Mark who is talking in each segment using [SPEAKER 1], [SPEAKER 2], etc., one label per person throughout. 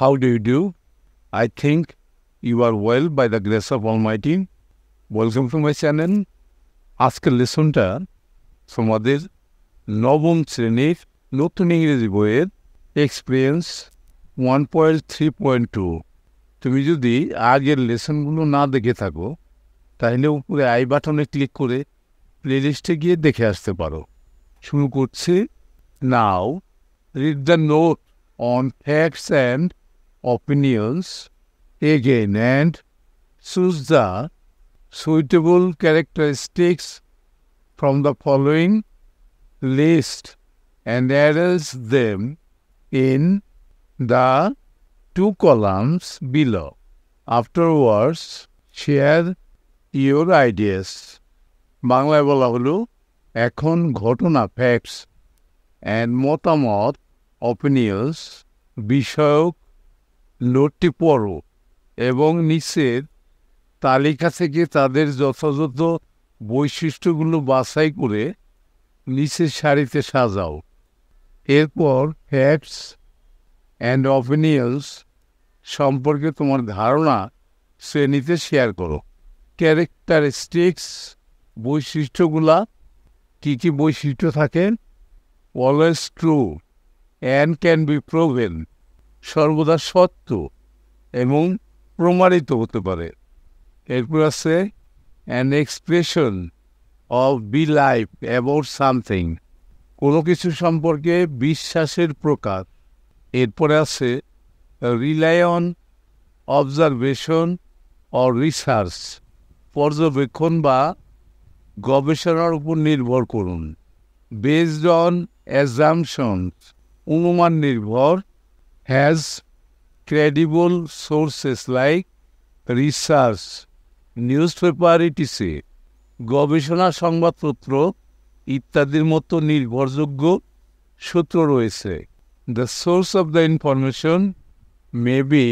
[SPEAKER 1] How do you do? I think you are well by the grace of Almighty. Welcome to my channel. আজকের লেসনটা তোমাদের নবম শ্রেণীর নতুন ইংরেজি বইয়ের এক্সপিরিয়েন্স 1.3.2। তুমি যদি আগের লেসনগুলো না দেখে থাকো তাহলে উপরে আই বাটনে ক্লিক করে প্লেলিস্টে গিয়ে দেখে আসতে পারো। শুরু করছি। নাও read the note on facts and opinions again and choose the suitable characteristics from the following list and arrange them in the two columns below. Afterwards, share your ideas. বাংলায় বলা হলো, এখন ঘটনা ফ্যাক্টস অ্যান্ড মতামত opinions বিষয়ক নোটটি পড়ো এবং নিচের তালিকা থেকে তাদের যথাযথ বৈশিষ্ট্যগুলো বাছাই করে নিচের সারিতে সাজাও। এরপর ফ্যাক্টস অ্যান্ড অপিনিয়ন্স সম্পর্কে তোমার ধারণা শ্রেণীতে শেয়ার করো। ক্যারেক্টারিস্টিক্স বৈশিষ্ট্যগুলা কী কী বৈশিষ্ট্য থাকে? Always true and can be proven, সর্বদা সত্য এবং প্রমাণিত হতে পারে। এরপর আছে an expression of belief about something, কোনো কিছু সম্পর্কে বিশ্বাসের প্রকার। এরপরে আছে rely on observation or research, পর্যবেক্ষণ বা গবেষণার উপর নির্ভর করুন। বেসড অন অ্যাজাম্পশনস, অনুমান নির্ভর। Has credible sources like research, news paper etc, গবেষণা সংবাদপত্র ইত্যাদির মতো নির্ভরযোগ্য সূত্র রয়েছে। The source of the information may be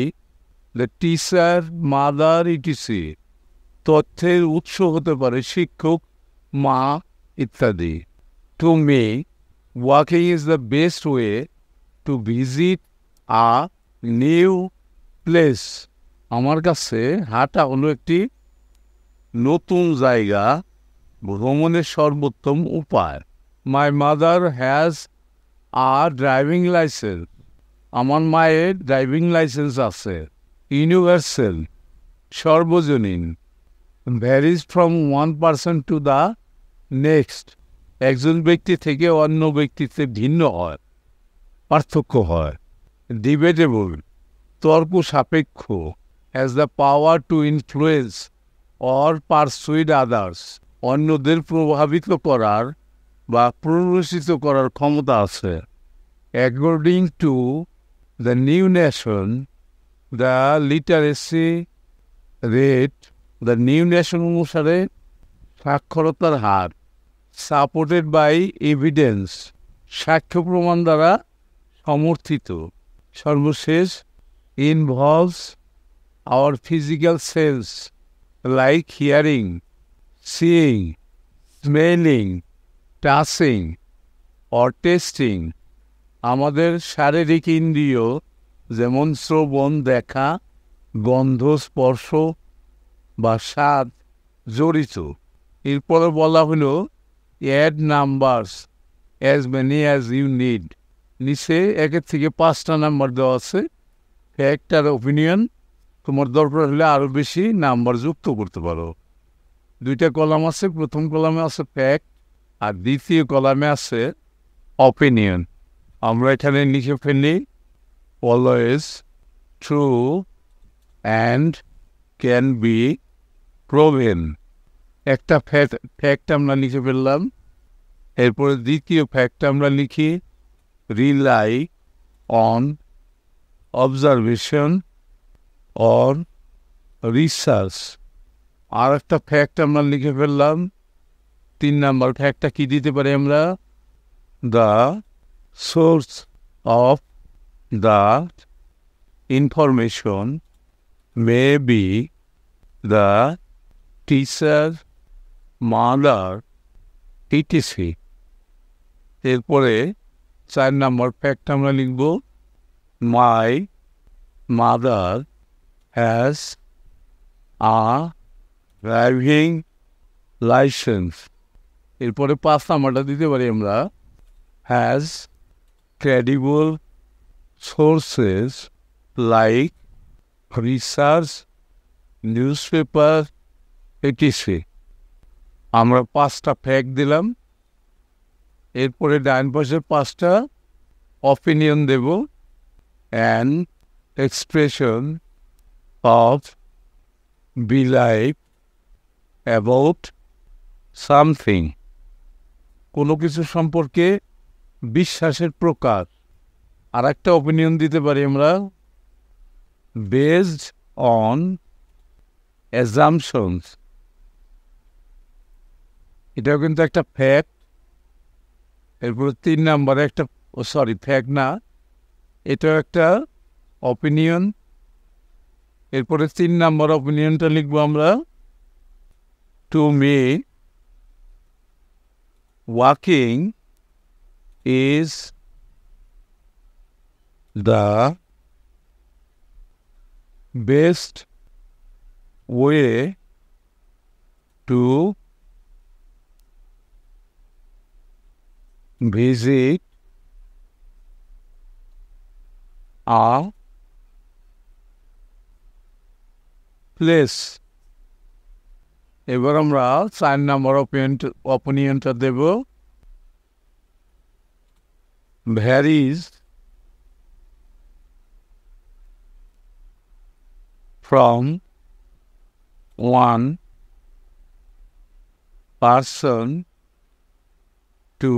[SPEAKER 1] the teacher, mother etc, তথ্যের উৎস হতে পারে শিক্ষক, মা ইত্যাদি। Two me, walking is the best way to visit a new place, আমার কাছে হাঁটা হলো একটি নতুন জায়গা ভ্রমণের সর্বোত্তম উপায়। মাই mother has a driving licence, আমার মায়ের ড্রাইভিং লাইসেন্স আছে। ইউনিভার্সাল, সর্বজনীন। Varies from one person to the next, একজন ব্যক্তি থেকে অন্য ব্যক্তিতে ভিন্ন হয়, পার্থক্য হয়। ডিবেটেবল, তর্ক সাপেক্ষ। Has the power to influence or persuade others, অন্যদের প্রভাবিত করার বা প্ররোচিত করার ক্ষমতা আছে। According to the New Nation, the literacy rate, the New Nation অনুসারে সাক্ষরতার হার। সাপোর্টেড বাই এভিডেন্স, সাক্ষ্য প্রমাণ দ্বারা সমর্থিত। সর্বশেষ, involves our physical sense like hearing, seeing, smelling, touching or testing, আমাদের শারীরিক ইন্দ্রিয় যেমন শ্রবণ, দেখা, গন্ধ, স্পর্শ বা স্বাদ জড়িত। এরপরে বলা হলো add numbers as many as you need, নিচে 1 থেকে 5টা নাম্বার দেওয়া আছে। ফ্যাক্ট আর ওপিনিয়ন, তোমার দরকার হলে আরও বেশি নাম্বার যুক্ত করতে পারো। 2টা কলাম আছে, প্রথম কলামে আছে ফ্যাক্ট আর দ্বিতীয় কলামে আছে অপিনিয়ন। আমরা এখানে লিখে ফেলি always true and can be proven. একটা ফ্যাক্ট আমরা লিখে ফেললাম। এরপরে দ্বিতীয় ফ্যাক্ট আমরা লিখি rely on observation or research. আর একটা ফ্যাক্ট আমরা লিখে ফেললাম। 3 নাম্বার ফ্যাক্টটা কি দিতে পারি আমরা? The source of the information may be the teacher, mother ETC. এরপরে 4 নাম্বার ফ্যাক্ট আমরা লিখব my mother has a driving licence. এরপরে 5 নাম্বারটা দিতে পারি আমরা, has credible sources like research, newspaper, etc। আমরা 5টা ফ্যাক্ট দিলাম। এরপরে ডান পাশের 5টা অপিনিয়ন দেব। And expression of belief about something, কোনো কিছু সম্পর্কে বিশ্বাসের প্রকার। আর একটা অপিনিয়ন দিতে পারি আমরা, বেসড অন অ্যাজাম্পশনস। এটাও কিন্তু একটা ফ্যাক্ট। এরপরে 3 নাম্বারে একটা, ফ্যাক্ট না, এটাও একটা অপিনিয়ন। এরপরে 3 নাম্বার অপিনিয়নটা লিখবো আমরা, to me walking is the best way to visit a place। এবার আমরা 4 নাম্বার অপিনিয়নটা দেব, varies from one person to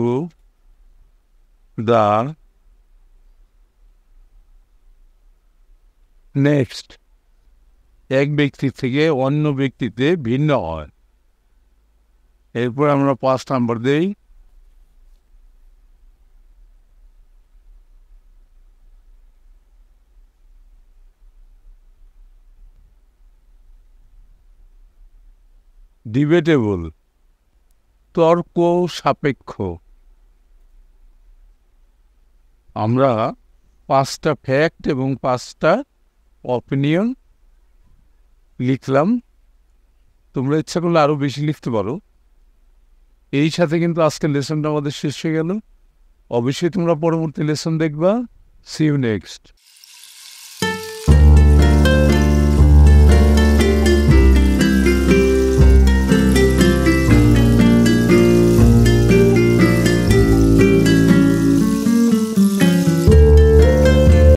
[SPEAKER 1] the next. এক ব্যক্তি থেকে অন্য ব্যক্তিতে ভিন্ন হয়। এরপর আমরা 5 নাম্বার দেই, ডিবেটেবল, তর্ক সাপেক্ষ। আমরা 5টা ফ্যাক্ট এবং 5টা অপিনিয়ন লিখলাম। তোমরা ইচ্ছা করলে আরও বেশি লিখতে পারো। এই সাথে কিন্তু আজকের লেসনটা আমাদের শেষ হয়ে গেল। অবশ্যই তোমরা পরবর্তী লেসন দেখবা। See you next.